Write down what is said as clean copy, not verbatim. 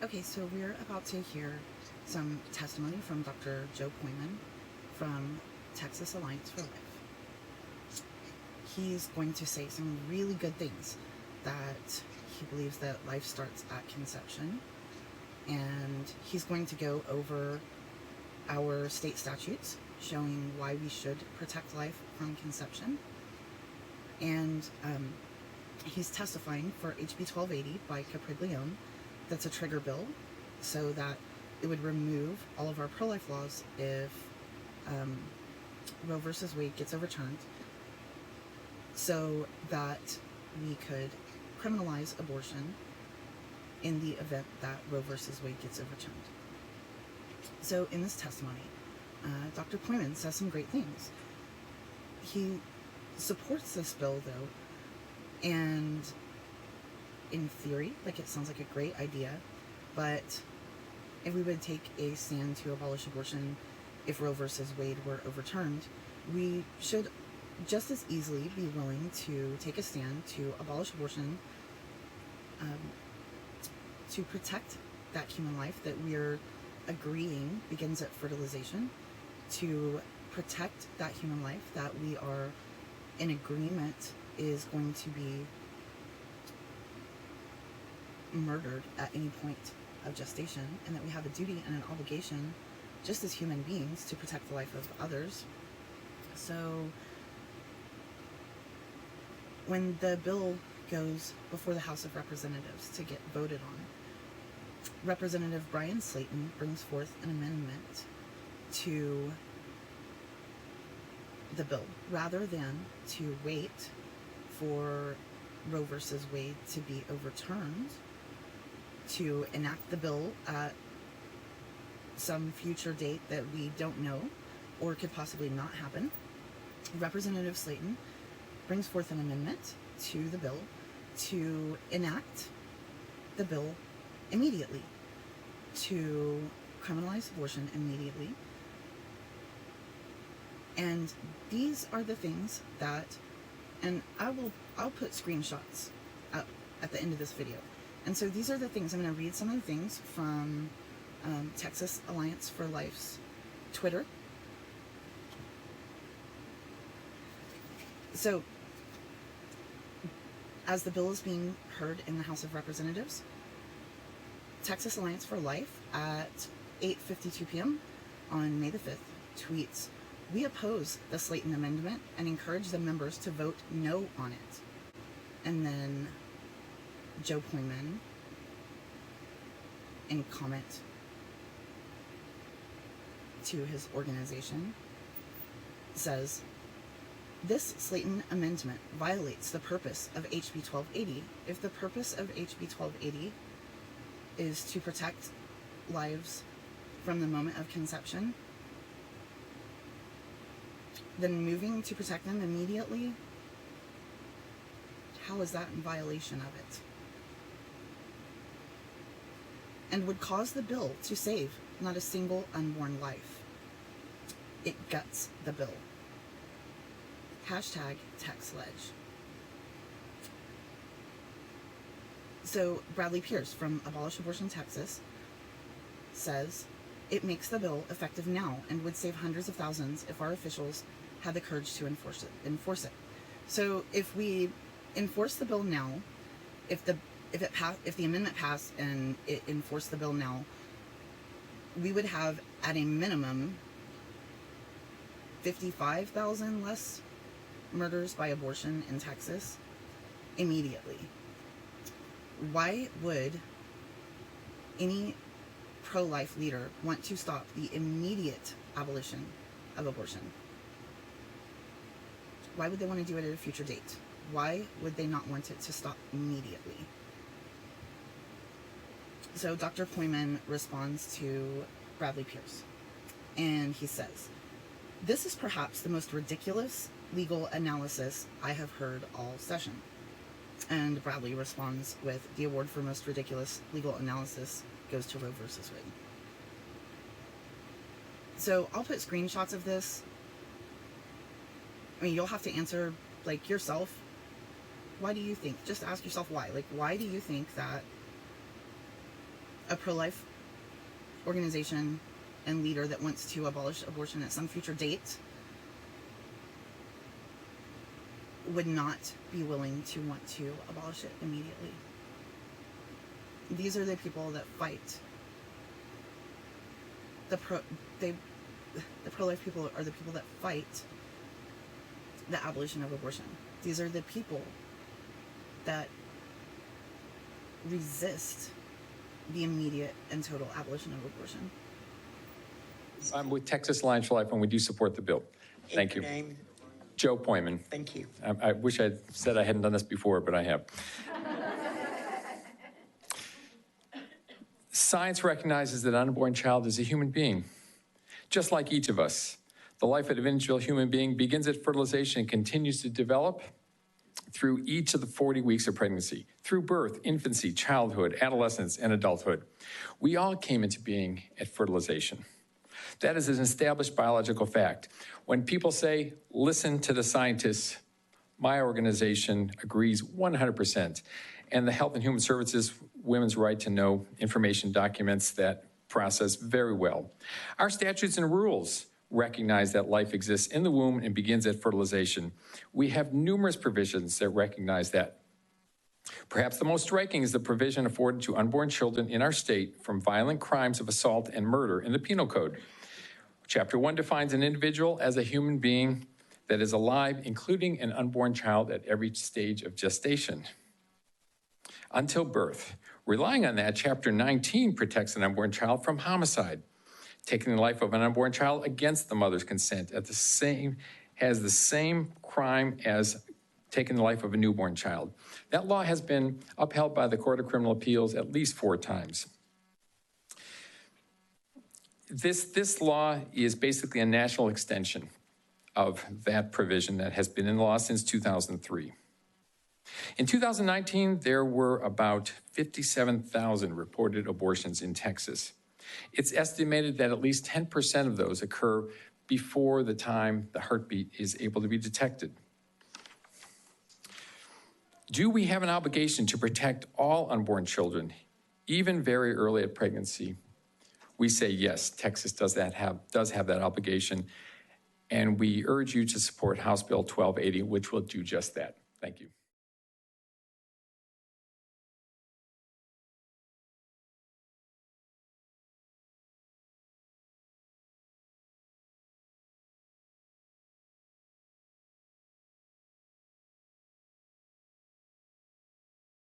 Okay, so we're about to hear some testimony from Dr. Joe Pojman from Texas Alliance for Life. He's going to say some really good things, that he believes that life starts at conception, and he's going to go over our state statutes showing why we should protect life from conception. And he's testifying for HB 1280 by Capriglione. That's a trigger bill, so that it would remove all of our pro-life laws if Roe versus Wade gets overturned, so that we could criminalize abortion in the event that Roe versus Wade gets overturned. So in this testimony, Dr. Pojman says some great things. He supports this bill, though, and in theory, like, it sounds like a great idea, but if we would take a stand to abolish abortion if Roe versus Wade were overturned, we should just as easily be willing to take a stand to abolish abortion, to protect that human life that we're agreeing begins at fertilization, to protect that human life that we are in agreement is going to be murdered at any point of gestation, and that we have a duty and an obligation just as human beings to protect the life of others. So when the bill goes before the House of Representatives to get voted on, Representative Brian Slayton brings forth an amendment to the bill rather than to wait for Roe versus Wade to be overturned, to enact the bill at some future date that we don't know or could possibly not happen. Representative Slayton brings forth an amendment to the bill to enact the bill immediately, to criminalize abortion immediately. And these are the things that, and I'll put screenshots up at the end of this video. And so these are the things, I'm going to read some of the things from Texas Alliance for Life's Twitter. So, as the bill is being heard in the House of Representatives, Texas Alliance for Life at 8:52 p.m. on May the 5th tweets, "We oppose the Slayton Amendment and encourage the members to vote no on it." And then Joe Pojman, in comment to his organization, says, "This Slayton Amendment violates the purpose of HB 1280. If the purpose of HB 1280 is to protect lives from the moment of conception, then moving to protect them immediately, how is that in violation of it? And would cause the bill to save not a single unborn life. It guts the bill. Hashtag TextLedge." So Bradley Pierce from Abolish Abortion Texas says, "It makes the bill effective now and would save hundreds of thousands if our officials had the courage to enforce it." So if we enforce the bill now, if the amendment passed and it enforced the bill now, we would have at a minimum 55,000 less murders by abortion in Texas immediately. Why would any pro-life leader want to stop the immediate abolition of abortion? Why would they want to do it at a future date? Why would they not want it to stop immediately? So Dr. Pojman responds to Bradley Pierce, and he says, "This is perhaps the most ridiculous legal analysis I have heard all session." And Bradley responds with, "The award for most ridiculous legal analysis goes to Roe versus Wade." So I'll put screenshots of this. I mean, you'll have to answer, like, yourself. Why do you think? Just ask yourself why. Like, why do you think that a pro-life organization and leader that wants to abolish abortion at some future date would not be willing to want to abolish it immediately. These are the people that fight. The pro-life people are the people that fight the abolition of abortion. These are the people that resist the immediate and total abolition of abortion. I'm with Texas Alliance for Life, and we do support the bill. Thank you. Your name? Joe Pojman. Thank you. I wish I said I hadn't done this before, but I have. Science recognizes that an unborn child is a human being, just like each of us. The life of an individual human being begins at fertilization and continues to develop through each of the 40 weeks of pregnancy, through birth, infancy, childhood, adolescence, and adulthood. We all came into being at fertilization. That is an established biological fact. When people say, listen to the scientists, my organization agrees 100%. And the Health and Human Services Women's Right to Know information documents that process very well. Our statutes and rules recognize that life exists in the womb and begins at fertilization. We have numerous provisions that recognize that. Perhaps the most striking is the provision afforded to unborn children in our state from violent crimes of assault and murder in the Penal Code. Chapter 1 defines an individual as a human being that is alive, including an unborn child at every stage of gestation until birth. Relying on that, Chapter 19 protects an unborn child from homicide. Taking the life of an unborn child against the mother's consent has the same crime as taking the life of a newborn child. That law has been upheld by the Court of Criminal Appeals at least 4 times. This law is basically a national extension of that provision that has been in the law since 2003. In 2019, there were about 57,000 reported abortions in Texas. It's estimated that at least 10% of those occur before the time the heartbeat is able to be detected. Do we have an obligation to protect all unborn children, even very early at pregnancy? We say yes, Texas does have that obligation, and we urge you to support House Bill 1280, which will do just that.